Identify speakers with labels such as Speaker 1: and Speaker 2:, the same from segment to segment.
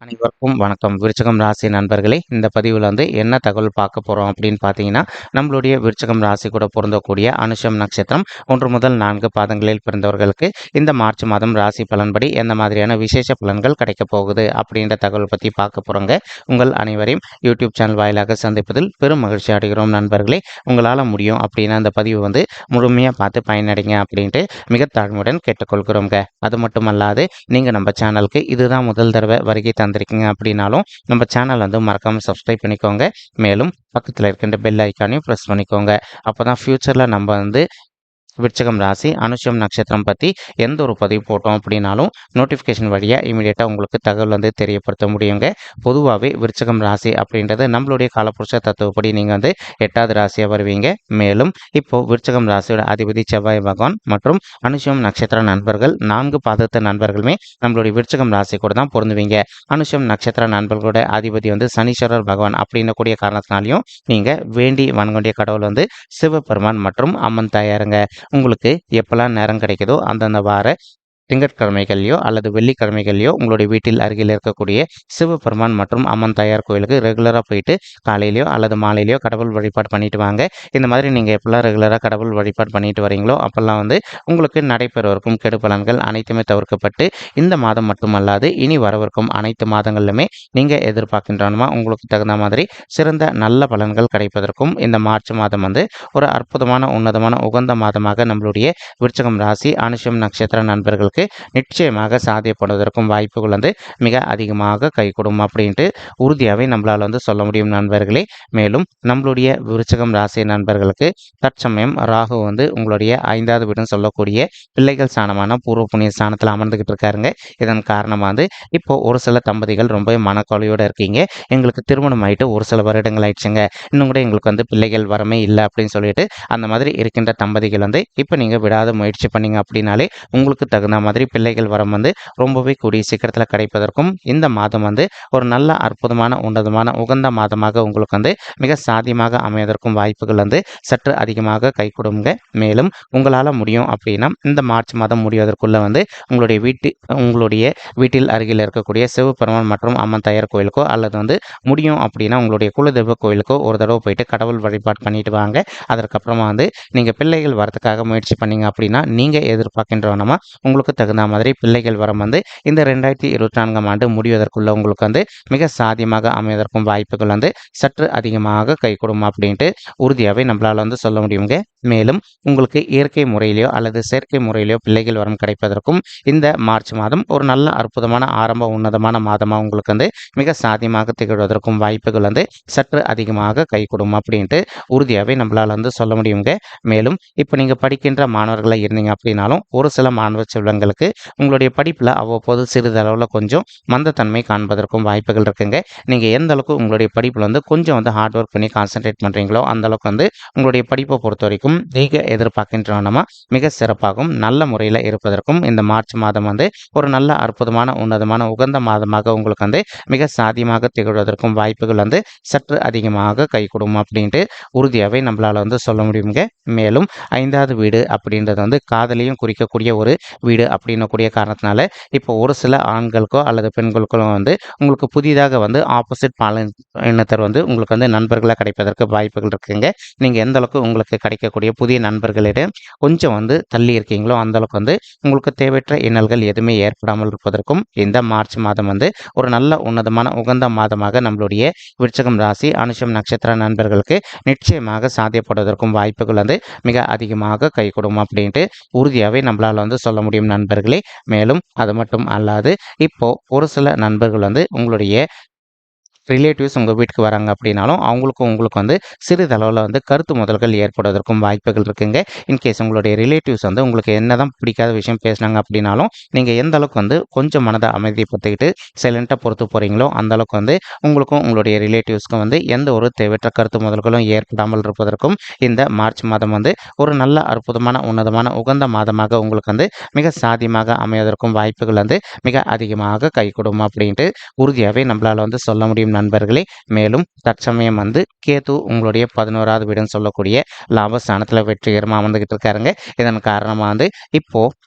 Speaker 1: அனைவருக்கும் வணக்கம். விருச்சிகம் ராசி நண்பர்களே, இந்த பதிவில் என்ன தகவல் பார்க்க போகிறோம் அப்படின்னு பார்த்தீங்கன்னா, நம்மளுடைய விருச்சிகம் ராசி கூட பொருந்தக்கூடிய அனுஷம் நட்சத்திரம் 1 முதல் 4 பாதங்களில் பிறந்தவர்களுக்கு இந்த மார்ச் மாதம் ராசி பலன்படி எந்த மாதிரியான விசேஷ பலன்கள் கிடைக்க போகுது அப்படின்ற தகவல் பற்றி பார்க்க போகிறோங்க. உங்கள் அனைவரையும் யூடியூப் சேனல் வாயிலாக சந்திப்பதில் பெரும் மகிழ்ச்சி அடைகிறோம் நண்பர்களே. உங்களால் முடியும் அப்படின்னா அந்த பதிவு முழுமையாக பார்த்து பயனடைங்க அப்படின்ட்டு மிக தாழ்மையுடன் கேட்டுக்கொள்கிறோங்க. அது மட்டுமல்லாது நீங்கள் நம்ம சேனலுக்கு இதுதான் முதல் தடவை வருகை தந்திருக்கீங்க அப்படின்னாலும் நம்ம சேனல் மறக்காம சப்ஸ்கிரைப் பண்ணிக்கோங்க. மேலும் பக்கத்தில் இருக்கின்ற பெல் ஐக்கானையும் ப்ரெஸ் பண்ணிக்கோங்க. அப்போதான் ஃபியூச்சரில் நம்ம விருச்சிகம் ராசி அனுஷம் நட்சத்திரம் பற்றி எந்த ஒரு பதிவு போட்டோம் அப்படின்னாலும் நோட்டிஃபிகேஷன் வழியாக இமீடியட்டாக உங்களுக்கு தகவல் தெரியப்படுத்த முடியுங்க. பொதுவாகவே விருச்சிகம் ராசி அப்படின்றது நம்மளுடைய காலப்புருஷ தத்துவப்படி நீங்கள் 8வது ராசியாக வருவீங்க. மேலும் இப்போ விருச்சிகம் ராசியோட அதிபதி செவ்வாய் பகவான் மற்றும் அனுஷம் நட்சத்திர நண்பர்கள் 4 பாதத்து நண்பர்களுமே நம்மளுடைய விருச்சிகம் ராசி கூட தான் பொருந்துவீங்க. அனுஷம் நட்சத்திர நண்பர்களோட அதிபதி சனீஸ்வரர் பகவான் அப்படின்னக்கூடிய காரணத்தினாலையும் நீங்கள் வேண்டி வணங்கக்கூடிய கடவுள் சிவபெருமான் மற்றும் அம்மன் தாயாருங்க. உங்களுக்கு எப்பெல்லாம் நேரம் கிடைக்குதோ அந்தந்த வார திங்கட்கிழமைகள்லையோ அல்லது வெள்ளிக்கிழமைகள்லையோ உங்களுடைய வீட்டில் அருகில் இருக்கக்கூடிய சிவபெருமான் மற்றும் அம்மன் தாயார் கோயிலுக்கு ரெகுலராக போயிட்டு காலையிலையோ அல்லது மாலையிலையோ கடவுள் வழிபாடு பண்ணிட்டு வாங்க. இந்த மாதிரி நீங்கள் எப்பெல்லாம் ரெகுலராக கடவுள் வழிபாடு பண்ணிட்டு வரீங்களோ அப்பெல்லாம் உங்களுக்கு நடைபெறவிருக்கும் கெடு பலன்கள் அனைத்துமே தவிர்க்கப்பட்டு இந்த மாதம் மட்டுமல்லாது இனி வரவிருக்கும் அனைத்து மாதங்களிலுமே நீங்கள் எதிர்பார்க்கின்றனமா உங்களுக்கு தகுந்த மாதிரி சிறந்த நல்ல பலன்கள் கிடைப்பதற்கும் இந்த மார்ச் மாதம் ஒரு அற்புதமான உன்னதமான உகந்த மாதமாக நம்மளுடைய விருச்சிகம் ராசி அனுஷம் நட்சத்திர நண்பர்களுக்கு நிச்சயமாக சாத்தியப்படுவதற்கும் வாய்ப்புகள் மிக அதிகமாக கைகூடும் அப்படின்ட்டு உறுதியாகவே நம்மளால் சொல்ல முடியும் நண்பர்களே. மேலும் நம்மளுடைய விருச்சிகம் ராசி நண்பர்களுக்கு தற்சமயம் ராகு உங்களுடைய 5வது வீடுன்னு சொல்லக்கூடிய பிள்ளைகள் ஸ்தானமான பூர்வ புண்ணிய ஸ்தானத்தில் அமர்ந்துகிட்டு இருக்காருங்க. இதன் காரணமாக இப்போ ஒரு சில தம்பதிகள் ரொம்ப மனக்கவலையோடு இருக்கீங்க. எங்களுக்கு திருமணம் ஆகிட்டு ஒரு சில வருடங்கள் ஆயிடுச்சுங்க, இன்னும் கூட எங்களுக்கு பிள்ளைகள் வரமே இல்லை அப்படின்னு சொல்லிட்டு அந்த மாதிரி இருக்கின்ற தம்பதிகள் இப்போ நீங்கள் விடாத முயற்சி பண்ணீங்க அப்படின்னாலே உங்களுக்கு தகுந்த மாதிரி பிள்ளைகள் வரம் ரொம்பவே கூடிய சீக்கிரத்தில் கிடைப்பதற்கும் இந்த மாதம் ஒரு நல்ல அற்புதமான உன்னதமான உகந்த மாதமாக உங்களுக்கு மிக சாத்தியமாக அமைவதற்கும் வாய்ப்புகள் சற்று அதிகமாக கைகூடுங்க. மேலும் உங்களால் முடியும் அப்படின்னா இந்த மார்ச் மாதம் முடிவதற்குள்ள உங்களுடைய வீட்டில் அருகில் இருக்கக்கூடிய சிவபெருமான் மற்றும் அம்மன் தாயார் கோயிலுக்கோ அல்லது முடியும் அப்படின்னா உங்களுடைய குலதெய்வ கோயிலுக்கோ ஒரு தடவை போயிட்டு கடவுள் வழிபாடு பண்ணிட்டு வாங்க. அதற்கப்புறமா நீங்கள் பிள்ளைகள் வரதுக்காக முயற்சி பண்ணீங்க அப்படின்னா நீங்கள் எதிர்பார்க்கின்றவனமா உங்களுக்கு தகுந்த மாதிரி பிள்ளைகள் வரம் இந்த 2024ஆம் ஆண்டு முடிவதற்குள்ள உங்களுக்கு மிக சாத்தியமாக அமைவதற்கும் வாய்ப்புகள் சற்று அதிகமாக கைகூடும் அப்படின்ட்டு உறுதியாகவே நம்மளால் சொல்ல முடியுங்க. மேலும் உங்களுக்கு இயற்கை முறையிலையோ அல்லது செயற்கை முறையிலையோ பிள்ளைகள் வரம் கிடைப்பதற்கும் இந்த மார்ச் மாதம் ஒரு நல்ல அற்புதமான ஆரம்ப உன்னதமான மாதமாக உங்களுக்கு மிக சாத்தியமாக திகழ்வதற்கும் வாய்ப்புகள் சற்று அதிகமாக கைகூடும் அப்படின்ட்டு உறுதியாகவே நம்மளால் சொல்ல முடியுங்க. மேலும் இப்போ நீங்கள் படிக்கின்ற மாணவர்களாக இருந்தீங்க அப்படின்னாலும் ஒரு சில மாணவ செல்வங்களுக்கு உங்களுடைய படிப்பில் அவ்வப்போது சிறிதளவில் கொஞ்சம் மந்தத்தன்மை காண்பதற்கும் வாய்ப்புகள் இருக்குங்க. நீங்கள் எந்த அளவுக்கு உங்களுடைய படிப்பில் கொஞ்சம் ஹார்ட் ஒர்க் பண்ணி கான்சென்ட்ரேட் பண்ணுறீங்களோ அந்த அளவுக்கு உங்களுடைய படிப்பை பொறுத்த வரைக்கும் நீங்கள் எதிர்பார்க்கின்றனமா மிக சிறப்பாகவும் நல்ல முறையில் இருப்பதற்கும் இந்த மார்ச் மாதம் ஒரு நல்ல அற்புதமான உன்னதமான உகந்த மாதமாக உங்களுக்கு மிக சாத்தியமாக திகழ்வதற்கும் வாய்ப்புகள் சற்று அதிகமாக கைகூடும் அப்படின்ட்டு உறுதியாகவே நம்மளால் சொல்ல முடியுங்க. மேலும் 5வது வீடு அப்படின்றது காதலையும் குறிக்கக்கூடிய ஒரு வீடு அப்படின்னக்கூடிய காரணத்தினால இப்போ ஒரு சில ஆண்களுக்கோ அல்லது பெண்களுக்கோ உங்களுக்கு புதிதாக ஆப்போசிட் பாலினத்தர் உங்களுக்கு நண்பர்களாக கிடைப்பதற்கு வாய்ப்புகள் இருக்குங்க. நீங்கள் எந்த அளவுக்கு உங்களுக்கு கிடைக்கக்கூடிய புதிய நண்பர்களிடம் கொஞ்சம் தள்ளி இருக்கீங்களோ அந்த அளவுக்கு உங்களுக்கு தேவையற்ற இன்னல்கள் எதுவுமே ஏற்படாமல் இருப்பதற்கும் இந்த மார்ச் மாதம் ஒரு நல்ல உன்னதமான உகந்த மாதமாக நம்மளுடைய விருச்சிகம் ராசி அனுஷம் நட்சத்திர நண்பர்களுக்கு நிச்சயமாக சாத்தியப்படுவதற்கும் வாய்ப்புகள் மிக அதிகமாக கைகூடும் அப்படின்ட்டு உறுதியாகவே நம்மளால் சொல்ல முடியும் நண்பர்களே. மேலும் அது மட்டும் அல்லாது இப்போ ஒரு சில நண்பர்கள் உங்களுடைய ரிலேட்டிவ்ஸ் உங்கள் வீட்டுக்கு வராங்க அப்படின்னாலும் அவங்களுக்கும் உங்களுக்கு சிறிதளவில் கருத்து முதல்கள் ஏற்படுவதற்கும் வாய்ப்புகள் இருக்குங்க. இன்கேஸ் உங்களுடைய ரிலேட்டிவ்ஸ் உங்களுக்கு என்னதான் பிடிக்காத விஷயம் பேசினாங்க அப்படின்னாலும் நீங்கள் எந்த அளவுக்கு கொஞ்சம் மனதை அமைதிப்படுத்திக்கிட்டு சைலண்ட்டாக பொறுத்து போகிறீங்களோ அந்த அளவுக்கு உங்களுக்கும் உங்களுடைய ரிலேட்டிவ்ஸ்க்கும் எந்த ஒரு தேவையற்ற கருத்து முதல்களும் ஏற்படாமல் இருப்பதற்கும் இந்த மார்ச் மாதம் ஒரு நல்ல அற்புதமான உன்னதமான உகந்த மாதமாக உங்களுக்கு மிக சாத்தியமாக அமைவதற்கும் வாய்ப்புகள் மிக அதிகமாக கைகூடும் அப்படின்ட்டு உறுதியாகவே நம்மளால் சொல்ல முடியும் நண்பர்களே. மேலும் தற்சமயம் வந்து கேது உங்களுடைய 11வது வீடுன்னு சொல்லக்கூடிய லாபஸ்தானத்துல வெற்றிகரமா அமர்ந்துகிட்டு இருக்காருங்க. இதன் காரணமா வந்து இப்போ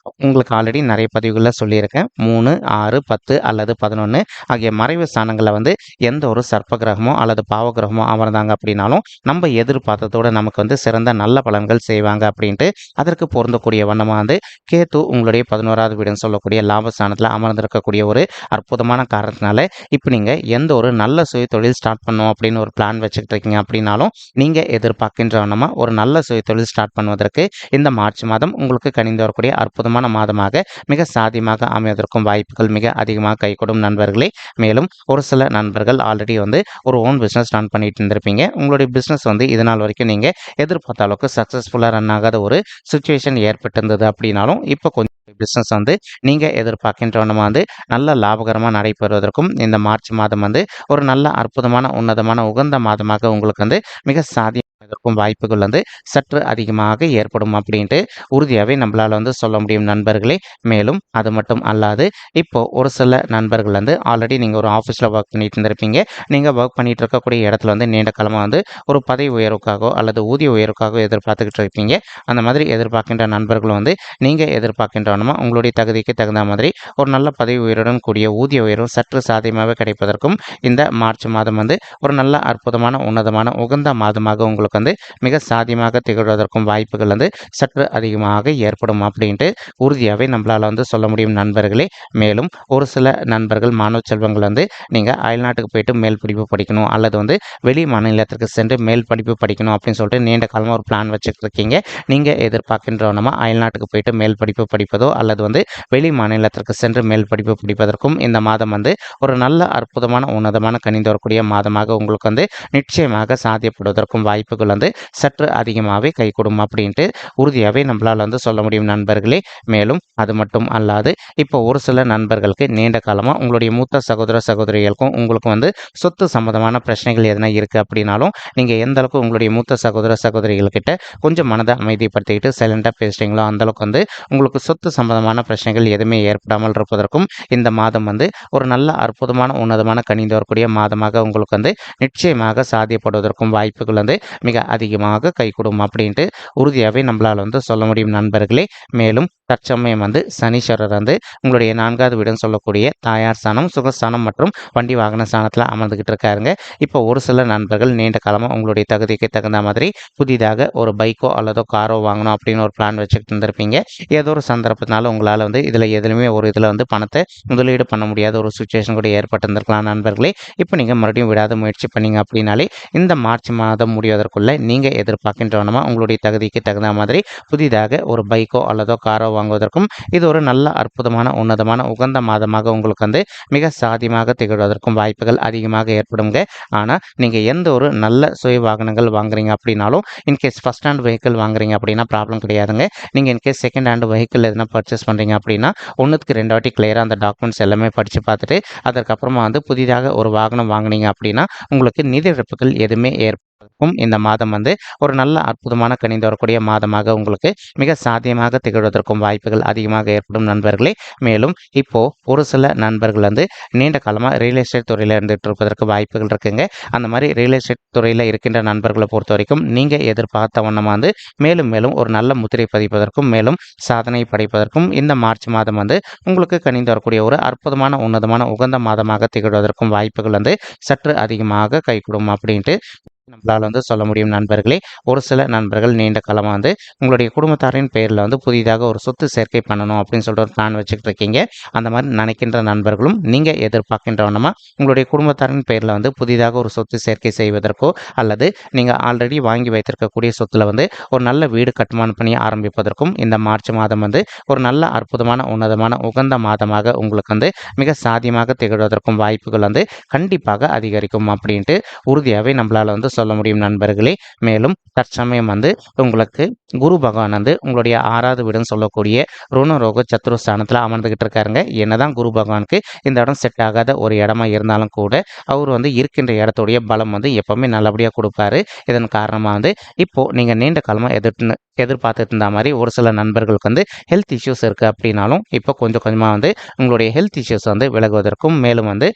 Speaker 1: உங்களுக்கு ஆல்ரெடி நிறைய பதிவுகள்ல சொல்லியிருக்கேன். 3, 6, 10 அல்லது 11 ஆகிய மறைவு ஸ்தானங்கள்ல வந்து எந்த ஒரு சர்ப்ப கிரகமோ அல்லது பாவ கிரகமோ அமர்ந்தாங்க அப்படின்னாலும் நம்ம எதிர்பார்த்ததோட நமக்கு வந்து சிறந்த நல்ல பலன்கள் செய்வாங்க அப்படின்ட்டு அதற்கு பொருந்தக்கூடிய வண்ணமா வந்து கேது உங்களுடைய 11வது வீடுன்னு சொல்லக்கூடிய லாபஸ்தானத்துல அமர்ந்திருக்கக்கூடிய ஒரு அற்புதமான காரணத்தினால இப்போ நீங்க எந்த ஒரு நல்ல சுய தொழில் ஸ்டார்ட் பண்ணும் அப்படின்னு ஒரு பிளான் வச்சுக்கிட்டு இருக்கீங்க அப்படின்னாலும் நீங்க எதிர்பார்க்கின்ற வண்ணமா ஒரு நல்ல சுய தொழில் ஸ்டார்ட் பண்ணுவதற்கு இந்த மார்ச் மாதம் உங்களுக்கு கனிந்து வரக்கூடிய அற்புதமான மாதமாக மிக சாத்தியமாக அமைவதற்கும் வாய்ப்புகள் மிக அதிகமாக கைகூடும் நண்பர்களே. மேலும் ஒரு சில நண்பர்கள் ஆல்ரெடி வந்து ஒரு ஓன் பிசினஸ் ரன் பண்ணிட்டு இருந்திருப்பீங்க. உங்களுடைய பிசினஸ் வந்து இது நாள் வரைக்கும் நீங்க எதிர்பார்த்த அளவுக்கு சக்சஸ்ஃபுல்லா ரன் ஆகாத ஒரு சுச்சுவேஷன் ஏற்பட்டிருந்தது அப்படின்னாலும் இப்போ கொஞ்சம் பிசினஸ் வந்து நீங்க எதிர்பார்க்கின்ற வண்ணமா வந்து நல்ல லாபகரமாக நடைபெறுவதற்கும் இந்த மார்ச் மாதம் வந்து ஒரு நல்ல அற்புதமான உன்னதமான உகந்த மாதமாக உங்களுக்கு வந்து மிக சாதிக்கும் வாய்ப்புகள் வந்து சற்று அதிகமாக ஏற்படும் அப்படின்ட்டு உறுதியாகவே நம்மளால வந்து சொல்ல முடியும் நண்பர்களே. மேலும் அது மட்டும் அல்லாது இப்போ ஒரு சில நண்பர்கள் வந்து ஆல்ரெடி நீங்கள் ஒரு ஆஃபீஸில் ஒர்க் பண்ணிட்டு இருந்திருப்பீங்க. நீங்கள் ஒர்க் பண்ணிட்டு இருக்கக்கூடிய இடத்துல வந்து நீண்ட காலமாக வந்து ஒரு பதவி உயர்வுக்காகவோ அல்லது ஊதிய உயர்வுக்காகவோ எதிர்பார்த்துக்கிட்டு இருப்பீங்க. அந்த மாதிரி எதிர்பார்க்கின்ற நண்பர்களும் வந்து நீங்கள் எதிர்பார்க்கின்றவனமா உங்களுடைய தகுதிக்கு தகுந்த மாதிரி ஒரு நல்ல பதவி உயர்வுடன் கூடிய ஊதிய உயர்வு சற்று சாத்தியமாக கிடைப்பதற்கும் இந்த மார்ச் மாதம் வந்து ஒரு நல்ல அற்புதமான உன்னதமான உகந்த மாதமாக உங்களுக்கு வந்து மிக சாத்தியமாக திகழ்வதற்கும் வாய்ப்புகள் வந்து சற்று அதிகமாக ஏற்படும் அப்படின்ட்டு உறுதியாகவே நம்மளால் வந்து சொல்ல முடியும் நண்பர்களே. மேலும் ஒரு சில நண்பர்கள் மாணவ செல்வங்கள் வந்து நீங்கள் அயல்நாட்டுக்கு போயிட்டு மேல் படிப்பு படிக்கணும் அல்லது வந்து வெளி மாநிலத்திற்கு சென்று மேல் படிப்பு படிக்கணும் அப்படின்னு சொல்லிட்டு நீண்ட காலமாக ஒரு பிளான் வச்சுட்டு இருக்கீங்க. நீங்கள் எதிர்பார்க்கின்றவனமா அயல்நாட்டுக்கு போயிட்டு மேல் படிப்பு படிப்பதோ அல்லது வந்து வெளி மாநிலத்திற்கு சென்று மேல் படிப்பு படிப்பதற்கும் இந்த மாதம் வந்து ஒரு நல்ல அற்புதமான உன்னதமான கனிந்து வரக்கூடிய மாதமாக உங்களுக்கு வந்து நிச்சயமாக சாத்தியப்படுவதற்கும் வாய்ப்புகள் வந்து சற்று அதிகமாகவே கைகூடும் அப்படின்ட்டு உறுதியாகவே நம்மளால் வந்து சொல்ல முடியும் நண்பர்களே. மேலும் அது மட்டும் அல்லாது இப்போ ஒரு சில நண்பர்களுக்கு நீண்ட காலமாக உங்களுடைய மூத்த சகோதர சகோதரிகளுக்கும் உங்களுக்கு வந்து சொத்து சம்பந்தமான பிரச்சனைகள் எதனா இருக்குது அப்படின்னாலும் நீங்கள் எந்த அளவுக்கு உங்களுடைய மூத்த சகோதர சகோதரிகள்கிட்ட கொஞ்சம் மனதை அமைதிப்படுத்திக்கிட்டு சைலண்டாக பேசுகிறீங்களோ அந்தளவுக்கு வந்து உங்களுக்கு சொத்து சம்பந்தமான பிரச்சனைகள் எதுவுமே ஏற்படாமல் இருப்பதற்கும் இந்த மாதம் வந்து ஒரு நல்ல அற்புதமான உன்னதமான கனிந்து வரக்கூடிய மாதமாக உங்களுக்கு வந்து நிச்சயமாக சாத்தியப்படுவதற்கும் வாய்ப்புகள் வந்து மிக அதிகமாக கைகூடும் அப்படின்ட்டு உறுதியாகவே நம்மளால் வந்து சொல்ல முடியும் நண்பர்களே. மேலும் தற்சமயம் வந்து சனீஸ்வரர் வந்து உங்களுடைய 4வது வீடுன்னு சொல்லக்கூடிய தாயார் ஸ்தானம், சுகஸ்தானம் மற்றும் வண்டி வாகன ஸ்தானத்தில் அமர்ந்துகிட்டு இருக்காருங்க. இப்போ ஒரு சில நண்பர்கள் நீண்ட காலமாக உங்களுடைய தகுதிக்கு தகுந்த மாதிரி புதிதாக ஒரு பைக்கோ அல்லதோ காரோ வாங்கணும் அப்படின்னு ஒரு பிளான் வச்சுக்கிட்டு இருந்திருப்பீங்க. ஏதோ ஒரு சந்தர்ப்பத்தினால உங்களால் வந்து இதில் எதுலையுமே ஒரு இதில் வந்து பணத்தை முதலீடு பண்ண முடியாத ஒரு சுச்சுவேஷன் கூட ஏற்பட்டிருந்திருக்கலாம் நண்பர்களே. இப்போ நீங்கள் மறுபடியும் விடாத முயற்சி பண்ணீங்க அப்படின்னாலே இந்த மார்ச் மாதம் முடிவதற்குள்ள நீங்கள் எதிர்பார்க்கின்றவனமா உங்களுடைய தகுதிக்கு தகுந்த மாதிரி புதிதாக ஒரு பைக்கோ அல்லதோ காரோ வாங்குவதற்கும் இது ஒரு நல்ல அற்புதமான உன்னதமான உகந்த மாதமாக உங்களுக்கு வந்து மிக சாத்தியமாக திகழ்வதற்கும் வாய்ப்புகள் அதிகமாக ஏற்படுங்க. ஆனால் நீங்கள் எந்த ஒரு நல்ல சுய வாகனங்கள் வாங்குறீங்க அப்படின்னாலும் இன்கேஸ் ஃபஸ்ட் ஹேண்ட் வெஹிக்கிள் வாங்குறீங்க அப்படின்னா ப்ராப்ளம் கிடையாதுங்க. நீங்கள் இன்கேஸ் செகண்ட் ஹேண்ட் வெஹிக்கிள் எதனா பர்ச்சேஸ் பண்ணுறீங்க அப்படின்னா 1க்கு 2 வாட்டி கிளியராக அந்த டாக்குமெண்ட்ஸ் எல்லாமே படித்து பார்த்துட்டு அதற்கப்புறமா வந்து புதிதாக ஒரு வாகனம் வாங்கினீங்க அப்படின்னா உங்களுக்கு நிதி இழப்புகள் எதுவுமே ஏற்படும். இந்த மாதம் வந்து ஒரு நல்ல அற்புதமான கனிந்து வரக்கூடிய மாதமாக உங்களுக்கு மிக சாத்தியமாக திகழ்வதற்கும் வாய்ப்புகள் அதிகமாக ஏற்படும் நண்பர்களே. மேலும் இப்போ ஒரு சில நண்பர்கள் வந்து நீண்ட காலமாக ரியல் எஸ்டேட் துறையில் இருந்துட்டு இருப்பதற்கு வாய்ப்புகள் இருக்குங்க. அந்த மாதிரி ரியல் எஸ்டேட் துறையில் இருக்கின்ற நண்பர்களை பொறுத்த வரைக்கும் நீங்கள் எதிர்பார்த்த வண்ணமாக வந்து மேலும் மேலும் ஒரு நல்ல முத்திரை பதிப்பதற்கும் மேலும் சாதனை படைப்பதற்கும் இந்த மார்ச் மாதம் வந்து உங்களுக்கு கனிந்து வரக்கூடிய ஒரு அற்புதமான உன்னதமான உகந்த மாதமாக திகழ்வதற்கும் வாய்ப்புகள் வந்து சற்று அதிகமாக கைகூடும் அப்படின்ட்டு நம்மளால் வந்து சொல்ல முடியும் நண்பர்களே. ஒரு சில நண்பர்கள் நீண்ட காலமாக வந்து உங்களுடைய குடும்பத்தாரின் பெயரில் வந்து புதிதாக ஒரு சொத்து சேர்க்கை பண்ணணும் அப்படின்னு சொல்லிட்டு ஒரு பிளான் வச்சுக்கிட்டு இருக்கீங்க. அந்த மாதிரி நினைக்கின்ற நண்பர்களும் நீங்கள் எதிர்பார்க்கின்றவனமா உங்களுடைய குடும்பத்தாரின் பெயரில் வந்து புதிதாக ஒரு சொத்து சேர்க்கை செய்வதற்கோ அல்லது நீங்கள் ஆல்ரெடி வாங்கி வைத்திருக்கக்கூடிய சொத்துல வந்து ஒரு நல்ல வீடு கட்டுமான பணி ஆரம்பிப்பதற்கும் இந்த மார்ச் மாதம் வந்து ஒரு நல்ல அற்புதமான உன்னதமான உகந்த மாதமாக உங்களுக்கு வந்து மிக சாத்தியமாக திகழ்வதற்கும் வாய்ப்புகள் வந்து கண்டிப்பாக அதிகரிக்கும் அப்படின்ட்டு உறுதியாகவே நம்மளால் வந்து சொல்ல முடியும் நண்பர்களே. மேலும் தற்சமயம் வந்து உங்களுக்கு குரு பகவான் வந்து உங்களுடைய 6வது வீடுன்னு சொல்லக்கூடிய ருணரோக சத்துருஸ்தானத்தில் அமர்ந்துகிட்டு இருக்காருங்க. என்னதான் குரு பகவானுக்கு இந்த இடம் செட் ஆகாத ஒரு இடமா இருந்தாலும் கூட அவர் வந்து இருக்கின்ற இடத்துடைய பலம் வந்து எப்பவுமே நல்லபடியாக கொடுப்பாரு. இதன் காரணமாக வந்து இப்போ நீங்கள் நீண்ட காலமாக எதிர்பார்த்துட்டு இருந்த மாதிரி ஒரு சில நண்பர்களுக்கு வந்து ஹெல்த் இஷ்யூஸ் இருக்குது அப்படின்னாலும் இப்போ கொஞ்சம் கொஞ்சமாக வந்து உங்களுடைய ஹெல்த் இஷ்யூஸ் வந்து விலகுவதற்கும் மேலும் வந்து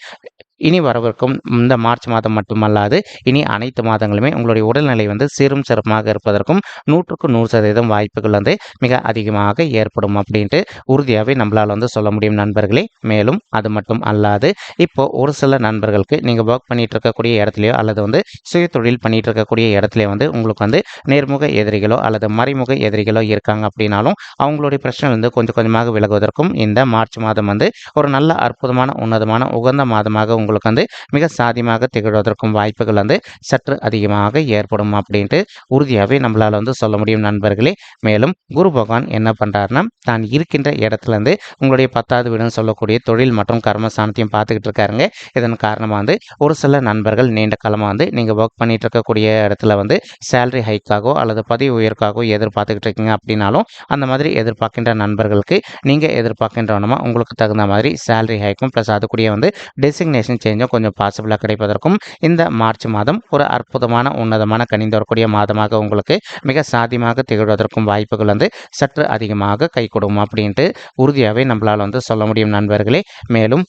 Speaker 1: இனி வரவிருக்கும் இந்த மார்ச் மாதம் மட்டுமல்லாது இனி அனைத்து மாதங்களுமே உங்களுடைய உடல்நிலை வந்து சீரும் சிறப்புமாக இருப்பதற்கும் 100% வாய்ப்புகள் வந்து மிக அதிகமாக ஏற்படும் அப்படின்ட்டு உறுதியாகவே நம்மளால் வந்து சொல்ல முடியும் நண்பர்களே. மேலும் அது மட்டும் அல்லாது இப்போ ஒரு சில நண்பர்களுக்கு நீங்கள் ஒர்க் பண்ணிட்டு இருக்கக்கூடிய இடத்துலையோ அல்லது வந்து சுய தொழில் பண்ணிட்டு இருக்கக்கூடிய இடத்துல வந்து உங்களுக்கு வந்து நேர்முக எதிரிகளோ அல்லது மறைமுக எதிரிகளோ இருக்காங்க அப்படின்னாலும் அவங்களுடைய பிரச்சனை வந்து கொஞ்சம் கொஞ்சமாக விலகுவதற்கும் இந்த மார்ச் மாதம் வந்து ஒரு நல்ல அற்புதமான உன்னதமான உகந்த மாதமாக உங்களுக்கு வந்து மிக சாதியமாக திகழ்வதற்கும் வாய்ப்புகள் வந்து சற்று அதிகமாக ஏற்படும் அப்படின்ட்டு உறுதியாகவே நம்மளால் வந்து சொல்ல முடியும் நண்பர்களே. மேலும் குரு பகவான் என்ன பண்ணுறாருன்னா தான் இருக்கின்ற இடத்துல இருந்து உங்களுடைய 10வது வீடுன்னு சொல்லக்கூடிய தொழில் மற்றும் கர்மஸ்தானத்தையும் பார்த்துக்கிட்டு இருக்காருங்க. இதன் காரணமாக வந்து ஒரு சில நண்பர்கள் நீண்ட காலமாக வந்து நீங்கள் ஒர்க் பண்ணிட்டு இருக்கக்கூடிய இடத்துல வந்து சேலரி ஹைக்காகவோ அல்லது பதவி உயர்வுக்காகவோ எதிர்பார்த்துக்கிட்டு இருக்கீங்க அப்படின்னாலும் அந்த மாதிரி எதிர்பார்க்கின்ற நண்பர்களுக்கு நீங்கள் எதிர்பார்க்கின்றவனமா உங்களுக்கு தகுந்த மாதிரி சேலரி ஹைக்கும் ப்ளஸ் அதுக்குரிய வந்து டெசிக்னேஷன் சேஞ்சும் கொஞ்சம் பாசிபிளாக கிடைப்பதற்கும் இந்த மார்ச் மாதம் ஒரு அற்புதமான உன்னதமான கனிந்து வரக்கூடிய மாதமாக உங்களுக்கு மிக சாத்தியமாக திகழ்வதற்கும் வாய்ப்புகள் வந்து சற்று அதிகமாக கை கொடுக்கும் அப்படின்ட்டு உறுதியாகவே நம்மளால் வந்து சொல்ல முடியும் நண்பர்களே. மேலும்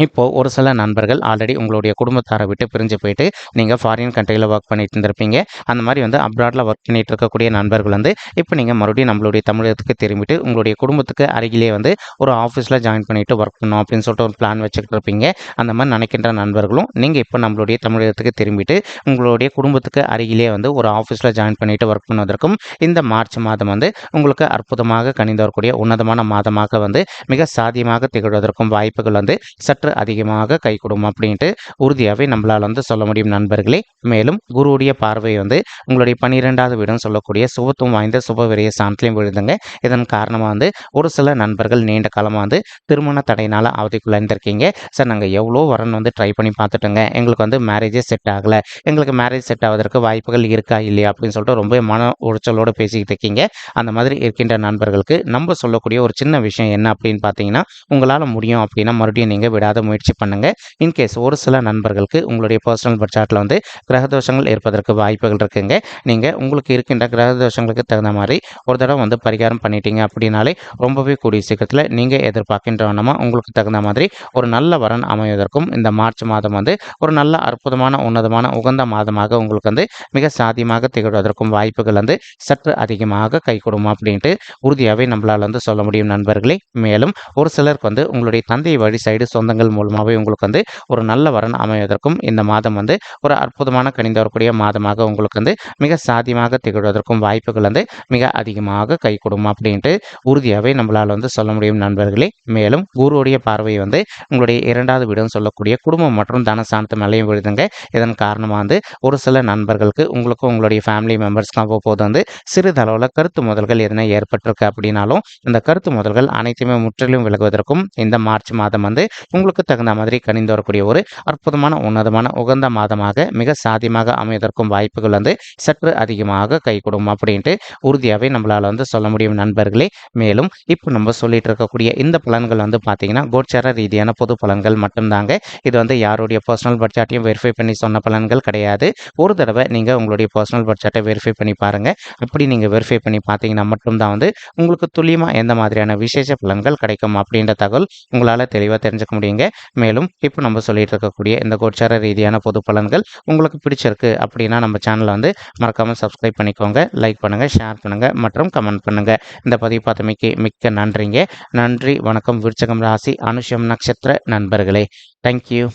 Speaker 1: இப்போது ஒரு சில நண்பர்கள் ஆல்ரெடி உங்களுடைய குடும்பத்தாரை விட்டு பிரிஞ்சு போயிட்டு நீங்கள் ஃபாரின் கண்ட்ரியில் ஒர்க் பண்ணிட்டு இருந்திருப்பீங்க. அந்த மாதிரி வந்து அப்ராடில் ஒர்க் பண்ணிட்டு இருக்கக்கூடிய நண்பர்கள் வந்து இப்போ நீங்கள் மறுபடியும் நம்மளுடைய தமிழகத்துக்கு திரும்பிட்டு உங்களுடைய குடும்பத்துக்கு அருகிலே வந்து ஒரு ஆஃபீஸில் ஜாயின் பண்ணிவிட்டு ஒர்க் பண்ணணும் அப்படின்னு சொல்லிட்டு ஒரு பிளான் வச்சுக்கிட்டு இருப்பீங்க. அந்த மாதிரி நினைக்கின்ற நண்பர்களும் நீங்கள் இப்போ நம்மளுடைய தமிழகத்துக்கு திரும்பிட்டு உங்களுடைய குடும்பத்துக்கு அருகிலே வந்து ஒரு ஆஃபீஸில் ஜாயின் பண்ணிவிட்டு ஒர்க் பண்ணுவதற்கும் இந்த மார்ச் மாதம் வந்து உங்களுக்கு அற்புதமாக கனிந்து வரக்கூடிய உன்னதமான மாதமாக வந்து மிக சாத்தியமாக திகழ்வதற்கும் வாய்ப்புகள் வந்து சற்று அதிகமாக கை கொடுக்கும் அப்படின்ட்டு உறுதியாகவே நம்மளால் வந்து சொல்ல முடியும் நண்பர்களே. மேலும் குருவுடைய பார்வை வந்து உங்களுடைய 12வது வீடுன்னு சொல்லக்கூடிய சுபத்துவம் வாய்ந்த சுப விரைய ஸ்தானத்திலையும் விழுதுங்க. இதன் காரணமாக வந்து ஒரு சில நண்பர்கள் நீண்ட காலமாக வந்து திருமண தடையினால் அவதிக்குள்ளாயிருந்திருக்கீங்க. சார் நாங்கள் எவ்வளோ வரன் வந்து ட்ரை பண்ணி பார்த்துட்டோங்க, எங்களுக்கு வந்து மேரேஜே செட் ஆகலை, எங்களுக்கு மேரேஜ் செட் ஆவதற்கு வாய்ப்புகள் இருக்கா இல்லையா அப்படின்னு சொல்லிட்டு ரொம்ப மன உளைச்சலோடு பேசிக்கிட்டு இருக்கீங்க. அந்த மாதிரி இருக்கின்ற நண்பர்களுக்கு நம்ம சொல்லக்கூடிய ஒரு சின்ன விஷயம் என்ன அப்படின்னு பார்த்தீங்கன்னா, உங்களால் முடியும் அப்படின்னா மறுபடியும் நீங்கள் விடாத முயற்சி பண்ணுங்க. இன்கேஸ் ஒரு சில நண்பர்களுக்கு உங்களுடைய பர்சனல் பட்ஜெட்டில் வந்து கிரகதோஷங்கள் ஏற்பதற்கு வாய்ப்புகள் இருக்குங்க. நீங்கள் உங்களுக்கு இருக்கின்ற கிரகதோஷங்களுக்கு தகுந்த மாதிரி ஒரு தடவை வந்து பரிகாரம் பண்ணிட்டீங்க அப்படின்னாலே ரொம்பவே கூடிய சீக்கிரத்தில் நீங்கள் எதிர்பார்க்கின்றவனமா உங்களுக்கு தகுந்த மாதிரி ஒரு நல்ல வரன் அமைவதற்கும் இந்த மார்ச் மாதம் வந்து ஒரு நல்ல அற்புதமான உன்னதமான உகந்த மாதமாக உங்களுக்கு வந்து மிக சாத்தியமாக திகழ்வதற்கும் வாய்ப்புகள் வந்து சற்று அதிகமாக கை கொடுக்கும் அப்படின்ட்டு உறுதியாகவே நம்மளால் வந்து சொல்ல முடியும் நண்பர்களே. மேலும் ஒரு சிலருக்கு வந்து உங்களுடைய தந்தை வழி சைடு சொந்தங்கள் மூலமாகவே உங்களுக்கு வந்து ஒரு நல்ல வரன் அமைவதற்கும் இந்த மாதம் வந்து ஒரு அற்புதமான கனிந்து வரக்கூடிய மாதமாக உங்களுக்கு வந்து மிக சாத்தியமாக திகழ்வதற்கும் வாய்ப்புகள் வந்து மிக அதிகமாக கை கொடுக்கும் அப்படின்ட்டு உறுதியாகவே நம்மளால் வந்து சொல்ல முடியும் நண்பர்களே. மேலும் குருவுடைய பார்வை வந்து உங்களுடைய 2வது வீடுன்னு சொல்லக்கூடிய குடும்பம் மற்றும் தனஸ்தானத்து மேலேயும் விழுதுங்க. இதன் காரணமாக வந்து ஒரு சில நண்பர்களுக்கு உங்களுக்கும் உங்களுடைய ஃபேமிலி மெம்பர்ஸ்க்கும் அவ்வப்போது வந்து சிறிதளவில் கருத்து மோதல்கள் எதனா ஏற்பட்டிருக்கு அப்படின்னாலும் இந்த கருத்து மோதல்கள் அனைத்துமே முற்றிலும் விலகுவதற்கும் இந்த மார்ச் மாதம் வந்து உங்களுக்கு தகுந்த மாதிரி கனிந்து வரக்கூடிய ஒரு அற்புதமான உன்னதமான உகந்த மாதமாக மிக சாத்தியமாக அமைவதற்கும் வாய்ப்புகள் வந்து சற்று அதிகமாக கை கொடுக்கும் அப்படின்ட்டு உறுதியாகவே நம்மளால் வந்து சொல்ல முடியும் நண்பர்களே. மேலும் இப்போ நம்ம சொல்லிட்டு இருக்கக்கூடிய இந்த பலன்கள் வந்து பார்த்தீங்கன்னா கோச்சார ரீதியான பொது பலன்கள் மட்டும்தாங்க. இது வந்து யாருடைய பர்சனல் பட்ஜெட்டையும் வெரிஃபை பண்ணி சொன்ன பலன்கள் கிடையாது. ஒரு தடவை நீங்கள் உங்களுடைய பர்சனல் பட்ஜெட்டை வெரிஃபை பண்ணி பாருங்கள். அப்படி நீங்கள் வெரிஃபை பண்ணி பார்த்தீங்கன்னா மட்டும்தான் வந்து உங்களுக்கு துல்லியமாக எந்த மாதிரியான விசேஷ பலன்கள் கிடைக்கும் அப்படின்ற தகவல் உங்களால் தெளிவாக தெரிஞ்சுக்க முடியுங்க. மேலும் இப்போ நம்ம சொல்லிட்டு இருக்கக்கூடிய இந்த கோச்சார ரீதியான பொது பலன்கள் உங்களுக்கு பிடிச்சிருக்கு அப்படின்னா நம்ம சேனலை வந்து மறக்காமல் சப்ஸ்கிரைப் பண்ணிக்கோங்க, லைக் பண்ணுங்கள், ஷேர் பண்ணுங்கள் மற்றும் கமெண்ட் பண்ணுங்கள். இந்த பதிவு பார்த்தமைக்கு மிக்க நன்றிங்க. நன்றி, வணக்கம். விருச்சகம் ராசி அனுஷம் நட்சத்திர நண்பர்களே. தேங்க்யூ.